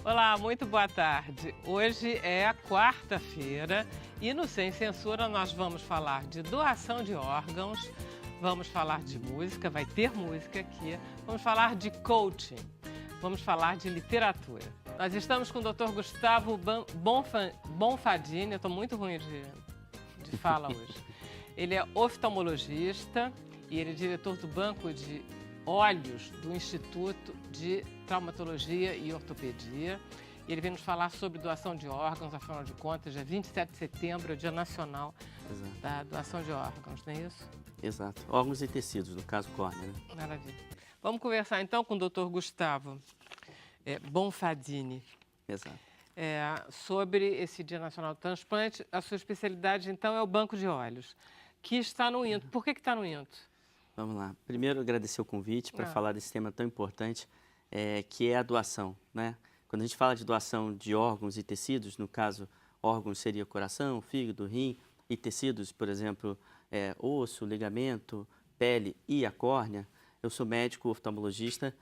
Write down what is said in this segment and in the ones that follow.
Olá, muito boa tarde. Hoje é a quarta-feira e no Sem Censura nós vamos falar de doação de órgãos, vamos falar de música, vai ter música aqui, vamos falar de coaching, vamos falar de literatura. Nós estamos com o Dr. Gustavo Bonfadini, eu estou muito ruim de fala hoje. Ele é oftalmologista e ele é diretor do Banco de Olhos do Instituto de Traumatologia e Ortopedia. E ele vem nos falar sobre doação de órgãos, afinal de contas, dia 27 de setembro é o Dia Nacional da Doação de Órgãos, não é isso? Exato. Órgãos e tecidos, no caso córnea, né? Maravilha. Vamos conversar então com o Dr. Gustavo Bonfadini. Exato. Sobre esse Dia Nacional do Transplante. A sua especialidade, então, é o banco de olhos, que está no INTO. Por que está no INTO? Vamos lá. Primeiro, agradecer o convite para falar desse tema tão importante, que é a doação, né? Quando a gente fala de doação de órgãos e tecidos, no caso, órgãos seria coração, fígado, rim, e tecidos, por exemplo, osso, ligamento, pele e a córnea. Eu sou médico oftalmologista,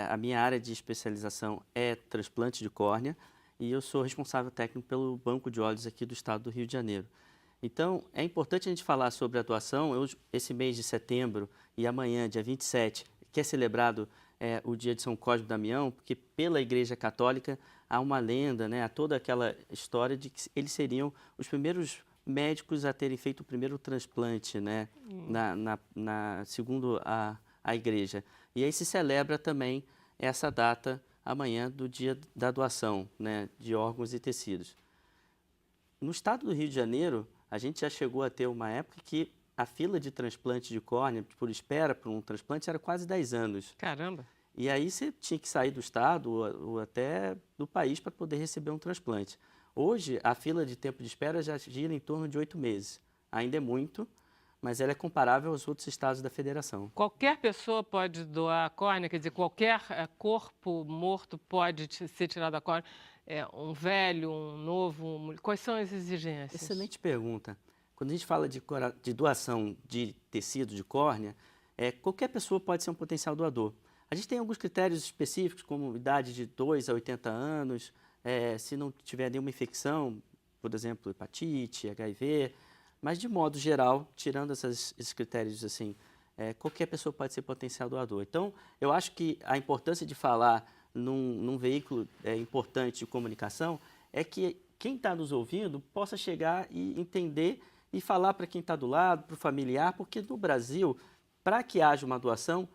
a minha área de especialização é transplante de córnea e eu sou responsável técnico pelo Banco de Olhos aqui do estado do Rio de Janeiro. Então, é importante a gente falar sobre a doação. Esse mês de setembro e amanhã, dia 27, que é celebrado o dia de São Cosme e Damião, porque pela Igreja Católica há uma lenda, né, há toda aquela história de que eles seriam os primeiros médicos a terem feito o primeiro transplante, né, segundo a Igreja. E aí se celebra também essa data amanhã do dia da doação, né, de órgãos e tecidos. No estado do Rio de Janeiro, a gente já chegou a ter uma época que a fila de transplante de córnea, por espera por um transplante, era quase 10 anos. Caramba! E aí você tinha que sair do estado ou até do país para poder receber um transplante. Hoje, a fila de tempo de espera já gira em torno de 8 meses. Ainda é muito, mas ela é comparável aos outros estados da federação. Qualquer pessoa pode doar a córnea, quer dizer, qualquer corpo morto pode ser tirado da córnea? Um velho, um novo, quais são as exigências? Excelente pergunta. Quando a gente fala de doação de tecido de córnea, qualquer pessoa pode ser um potencial doador. A gente tem alguns critérios específicos, como idade de 2 a 80 anos, se não tiver nenhuma infecção, por exemplo, hepatite, HIV, mas de modo geral, tirando esses critérios assim, qualquer pessoa pode ser potencial doador. Então, eu acho que a importância de falar num veículo importante de comunicação é que quem está nos ouvindo possa chegar e entender e falar para quem está do lado, para o familiar, porque no Brasil, para que haja uma doação,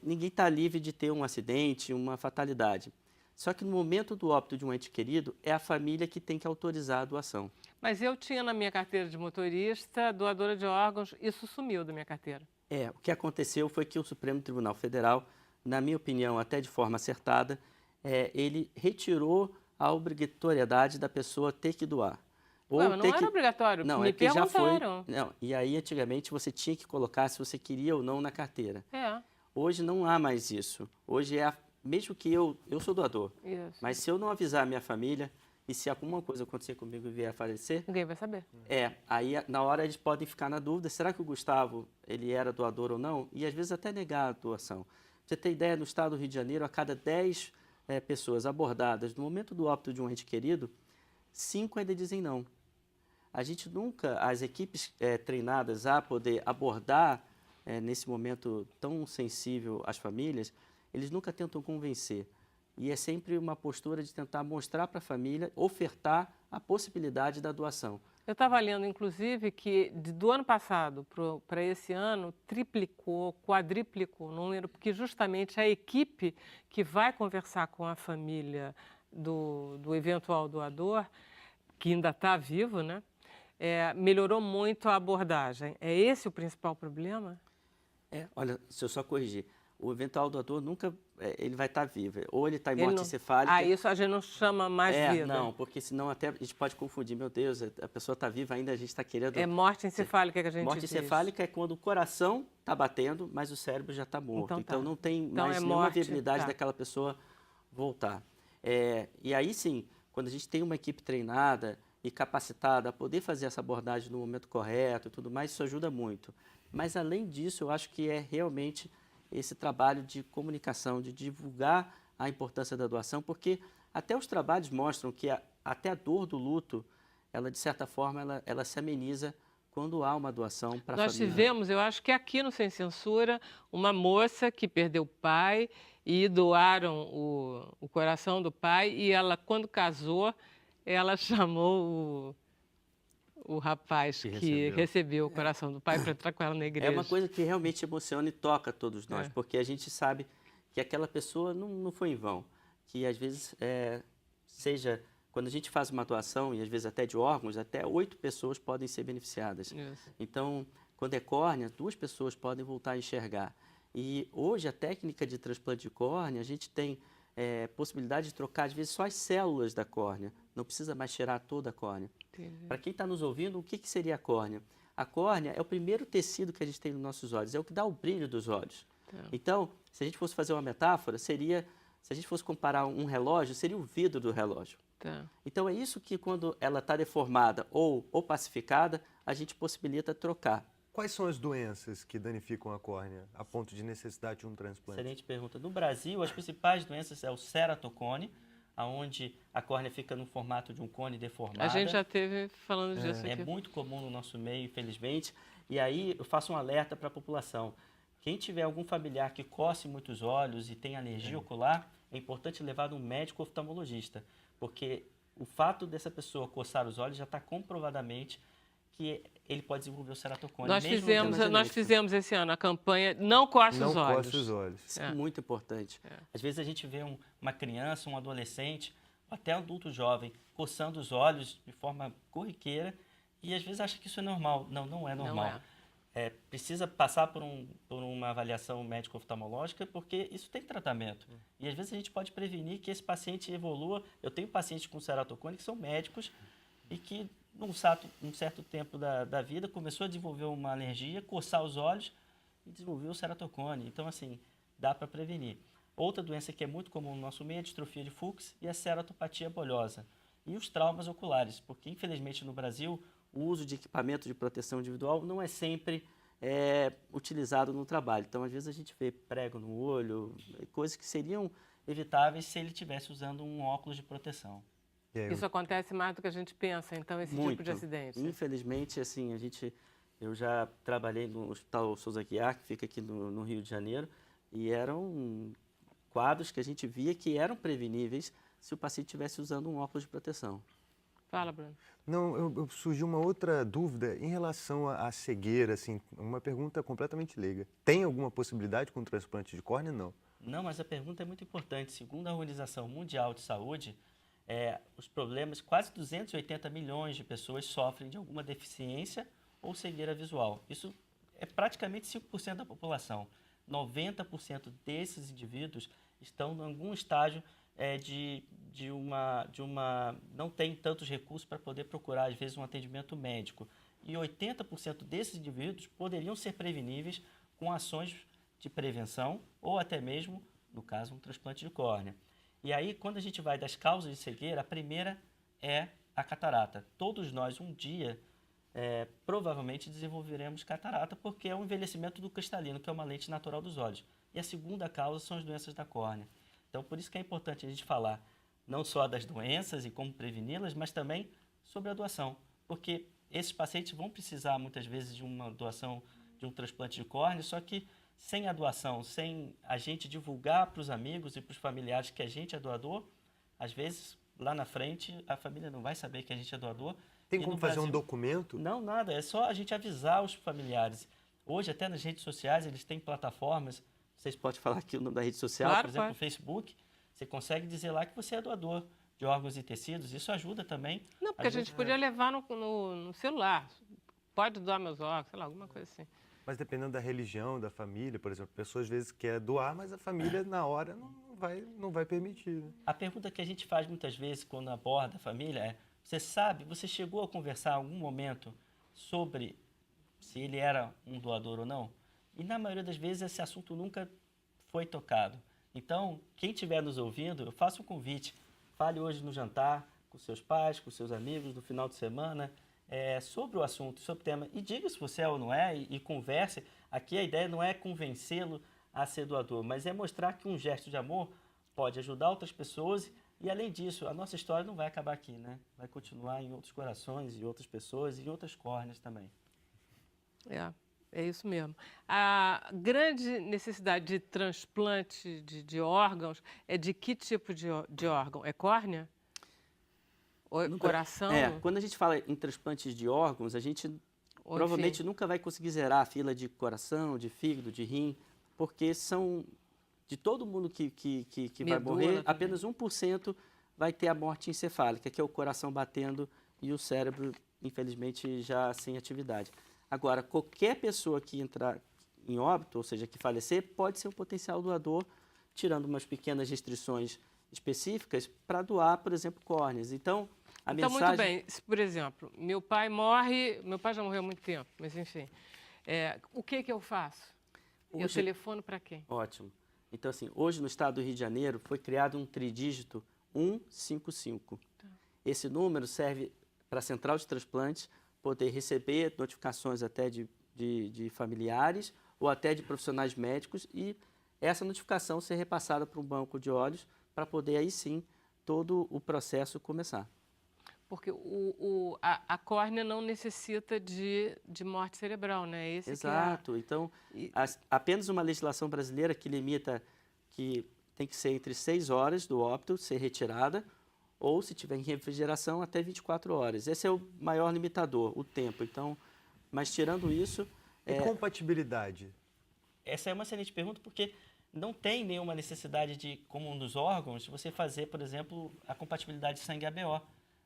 ninguém está livre de ter um acidente, uma fatalidade. Só que no momento do óbito de um ente querido, é a família que tem que autorizar a doação. Mas eu tinha na minha carteira de motorista, doadora de órgãos, isso sumiu da minha carteira. O que aconteceu foi que o Supremo Tribunal Federal, na minha opinião, até de forma acertada, ele retirou a obrigatoriedade da pessoa ter que doar. Ué, mas não era obrigatório, não, me que já foi. perguntaram. Não, e aí, antigamente, você tinha que colocar se você queria ou não na carteira. É. Hoje não há mais isso. Hoje mesmo que eu sou doador, Isso. mas se eu não avisar a minha família e se alguma coisa acontecer comigo e vier a falecer, Ninguém vai saber. aí na hora eles podem ficar na dúvida, será que o Gustavo, ele era doador ou não? E às vezes até negar a doação. Pra você ter ideia, no estado do Rio de Janeiro, a cada 10 pessoas abordadas no momento do óbito de um ente querido, 5 ainda dizem não. A gente nunca, as equipes treinadas a poder abordar nesse momento tão sensível às famílias, eles nunca tentam convencer. E é sempre uma postura de tentar mostrar para a família, ofertar a possibilidade da doação. Eu estava lendo, inclusive, que do ano passado para esse ano, triplicou, quadriplicou o número, porque justamente a equipe que vai conversar com a família do eventual doador, que ainda está vivo, né, melhorou muito a abordagem. É esse o principal problema? Olha, se eu só corrigir, o eventual doador nunca ele vai estar vivo. Ou ele está em morte encefálica. Isso a gente não chama mais vida. Não, porque senão até a gente pode confundir. Meu Deus, a pessoa está viva ainda, a gente está querendo... É morte encefálica que a gente Morte diz. encefálica é quando o coração está batendo, mas o cérebro já está morto. Então não tem mais nenhuma viabilidade daquela pessoa voltar. E aí sim, quando a gente tem uma equipe treinada e capacitada a poder fazer essa abordagem no momento correto e tudo mais, isso ajuda muito. Mas além disso, eu acho que é realmente esse trabalho de comunicação, de divulgar a importância da doação, porque Até os trabalhos mostram que até a dor do luto, ela de certa forma, ela se ameniza quando há uma doação para a família. Nós tivemos, eu acho que aqui no Sem Censura, uma moça que perdeu o pai e doaram o coração do pai e ela, quando casou, ela chamou o rapaz que recebeu o coração do pai para entrar com ela na igreja. É uma coisa que realmente emociona e toca todos nós, porque a gente sabe que aquela pessoa não foi em vão, que às vezes, seja, quando a gente faz uma doação, e às vezes até de órgãos, até 8 pessoas podem ser beneficiadas. Isso. Então, quando é córnea, 2 pessoas podem voltar a enxergar. E hoje a técnica de transplante de córnea, a gente tem possibilidade de trocar, às vezes, só as células da córnea. Não precisa mais tirar toda a córnea. Para quem está nos ouvindo, o que seria a córnea? A córnea é o primeiro tecido que a gente tem nos nossos olhos, é o que dá o brilho dos olhos. Então, se a gente fosse fazer uma metáfora, seria, se a gente fosse comparar um relógio, seria o vidro do relógio. Então, é isso que quando ela está deformada ou pacificada, a gente possibilita trocar. Quais são as doenças que danificam a córnea a ponto de necessidade de um transplante? Excelente pergunta. No Brasil, as principais doenças é o ceratocone, onde a córnea fica no formato de um cone deformado. A gente já teve falando disso aqui. É muito comum no nosso meio, infelizmente. E aí eu faço um alerta para a população. Quem tiver algum familiar que coce muitos olhos e tem alergia ocular, é importante levar um médico oftalmologista, porque o fato dessa pessoa coçar os olhos já está comprovadamente que ele pode desenvolver o ceratocone. Nós fizemos esse ano a campanha Não Coce os Olhos. Não coce os olhos. Isso é muito importante. Às vezes a gente vê uma criança, um adolescente, até um adulto jovem, coçando os olhos de forma corriqueira e às vezes acha que isso é normal. Não, não é normal. Não precisa passar por uma avaliação médico-oftalmológica, porque isso tem tratamento. E às vezes a gente pode prevenir que esse paciente evolua. Eu tenho pacientes com ceratocone que são médicos e que, num certo tempo da vida, começou a desenvolver uma alergia, coçar os olhos e desenvolveu o ceratocone. Então, assim, dá para prevenir. Outra doença que é muito comum no nosso meio é a distrofia de Fuchs e a ceratopatia bolhosa. E os traumas oculares, porque, infelizmente, no Brasil, o uso de equipamento de proteção individual não é sempre utilizado no trabalho. Então, às vezes, a gente vê prego no olho, coisas que seriam evitáveis se ele estivesse usando um óculos de proteção. Isso acontece mais do que a gente pensa, então, esse tipo de acidente? Infelizmente, assim, eu já trabalhei no Hospital Souza Aguiar, que fica aqui no Rio de Janeiro, e eram quadros que a gente via que eram preveníveis se o paciente estivesse usando um óculos de proteção. Fala, Bruno. Não, surgiu uma outra dúvida em relação à cegueira, assim, uma pergunta completamente leiga. Tem alguma possibilidade com o transplante de córnea? Não. Não, mas a pergunta é muito importante. Segundo a Organização Mundial de Saúde, os problemas, quase 280 milhões de pessoas sofrem de alguma deficiência ou cegueira visual. Isso é praticamente 5% da população. 90% desses indivíduos estão em algum estágio não tem tantos recursos para poder procurar, às vezes, um atendimento médico. E 80% desses indivíduos poderiam ser preveníveis com ações de prevenção ou até mesmo, no caso, um transplante de córnea. E aí, quando a gente vai das causas de cegueira, a primeira é a catarata. Todos nós, um dia, provavelmente desenvolveremos catarata, porque é o envelhecimento do cristalino, que é uma lente natural dos olhos. E a segunda causa são as doenças da córnea. Então, por isso que é importante a gente falar não só das doenças e como preveni-las, mas também sobre a doação. Porque esses pacientes vão precisar, muitas vezes, de uma doação, de um transplante de córnea, só que sem a doação, sem a gente divulgar para os amigos e para os familiares que a gente é doador, às vezes, lá na frente, a família não vai saber que a gente é doador. Tem como fazer um documento? Não, nada. É só a gente avisar os familiares. Hoje, até nas redes sociais, eles têm plataformas. Vocês podem falar aqui o nome da rede social, claro, por exemplo, no Facebook. Você consegue dizer lá que você é doador de órgãos e tecidos. Isso ajuda também. Não, porque a gente podia levar no celular. Pode doar meus órgãos, sei lá, alguma coisa assim. Mas dependendo da religião, da família, por exemplo, a pessoa às vezes quer doar, mas a família na hora não vai permitir. Né? A pergunta que a gente faz muitas vezes quando aborda a família é: você chegou a conversar em algum momento sobre se ele era um doador ou não? E na maioria das vezes esse assunto nunca foi tocado. Então, quem estiver nos ouvindo, eu faço um convite. Fale hoje no jantar com seus pais, com seus amigos, no final de semana, sobre o assunto, sobre o tema. E diga se você é ou não é e converse. Aqui a ideia não é convencê-lo a ser doador, mas é mostrar que um gesto de amor pode ajudar outras pessoas E além disso, a nossa história não vai acabar aqui, né? Vai continuar em outros corações, em outras pessoas, em outras córneas também. É isso mesmo. A grande necessidade de transplante de órgãos é de que tipo de órgão? É córnea? Ou é coração? Quando a gente fala em transplantes de órgãos, a gente provavelmente nunca vai conseguir zerar a fila de coração, de fígado, de rim, porque são de todo mundo que vai morrer, apenas 1% vai ter a morte encefálica, que é o coração batendo e o cérebro, infelizmente, já sem atividade. Agora, qualquer pessoa que entrar em óbito, ou seja, que falecer, pode ser um potencial doador, tirando umas pequenas restrições específicas para doar, por exemplo, córneas. Então, muito bem. Se, por exemplo, meu pai morre, meu pai já morreu há muito tempo, mas enfim, o que eu faço? Eu telefono para quem? Ótimo. Então, assim, hoje no estado do Rio de Janeiro foi criado um tridígito 155. Tá. Esse número serve para a central de transplantes poder receber notificações até de familiares ou até de profissionais médicos e essa notificação ser repassada para um banco de olhos para poder aí sim todo o processo começar. Porque a córnea não necessita de morte cerebral, né? Exato. Então, apenas uma legislação brasileira que limita que tem que ser entre 6 horas do óbito ser retirada ou, se tiver em refrigeração, até 24 horas. Esse é o maior limitador, o tempo. Então, mas tirando isso... E compatibilidade? Essa é uma excelente pergunta porque não tem nenhuma necessidade de, como um dos órgãos, de você fazer, por exemplo, a compatibilidade sangue-ABO.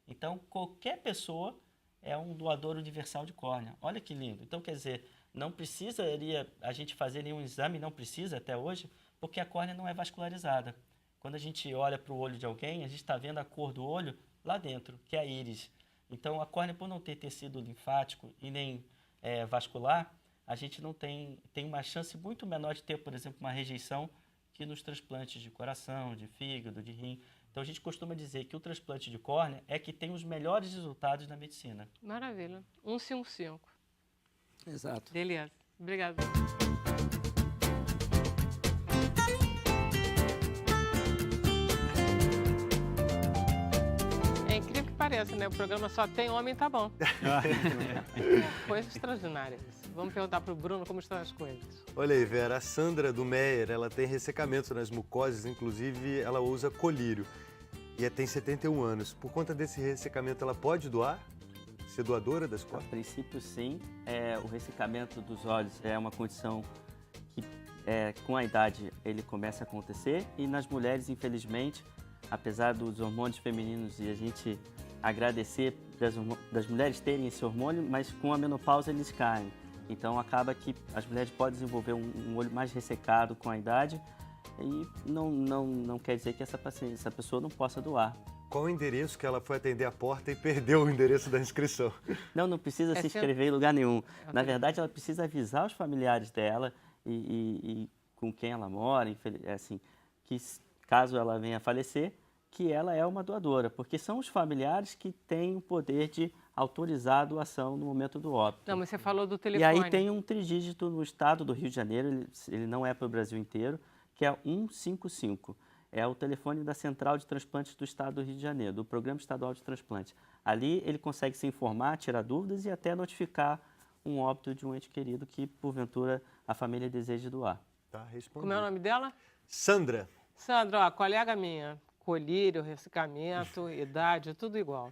Então, qualquer pessoa é um doador universal de córnea. Olha que lindo. Então, quer dizer, não precisaria a gente fazer nenhum exame, não precisa até hoje, porque a córnea não é vascularizada. Quando a gente olha para o olho de alguém, a gente está vendo a cor do olho lá dentro, que é a íris. Então, a córnea, por não ter tecido linfático e nem vascular, a gente não tem uma chance muito menor de ter, por exemplo, uma rejeição que nos transplantes de coração, de fígado, de rim. Então, a gente costuma dizer que o transplante de córnea é que tem os melhores resultados na medicina. Maravilha. 155. Exato. Beleza. Obrigada. É incrível que pareça, né? O programa só tem homem, tá bom. Coisa extraordinária isso. Vamos perguntar para o Bruno como estão as coisas. Olha aí, Vera, a Sandra do Meyer, ela tem ressecamento nas mucosas, inclusive ela usa colírio e tem 71 anos. Por conta desse ressecamento, ela pode doar? Ser doadora das córneas? A princípio, sim. O ressecamento dos olhos é uma condição que, com a idade, ele começa a acontecer. E nas mulheres, infelizmente, apesar dos hormônios femininos e a gente agradecer das mulheres terem esse hormônio, mas com a menopausa eles caem. Então, acaba que as mulheres podem desenvolver um olho mais ressecado com a idade e não quer dizer que essa pessoa não possa doar. Qual o endereço que ela foi atender a porta e perdeu o endereço da inscrição? Não precisa se inscrever em lugar nenhum. Na verdade, ela precisa avisar os familiares dela e com quem ela mora, assim, que caso ela venha a falecer, que ela é uma doadora, porque são os familiares que têm o poder de autorizar a doação no momento do óbito. Não, mas você falou do telefone. E aí tem um tridígito no estado do Rio de Janeiro, ele não é para o Brasil inteiro, que é 155. É o telefone da Central de Transplantes do Estado do Rio de Janeiro, do Programa Estadual de Transplantes. Ali ele consegue se informar, tirar dúvidas e até notificar um óbito de um ente querido que, porventura, a família deseja doar. Tá, respondi. Como é o nome dela? Sandra. Sandra, ó, colega minha. Colírio, ressecamento, idade, tudo igual.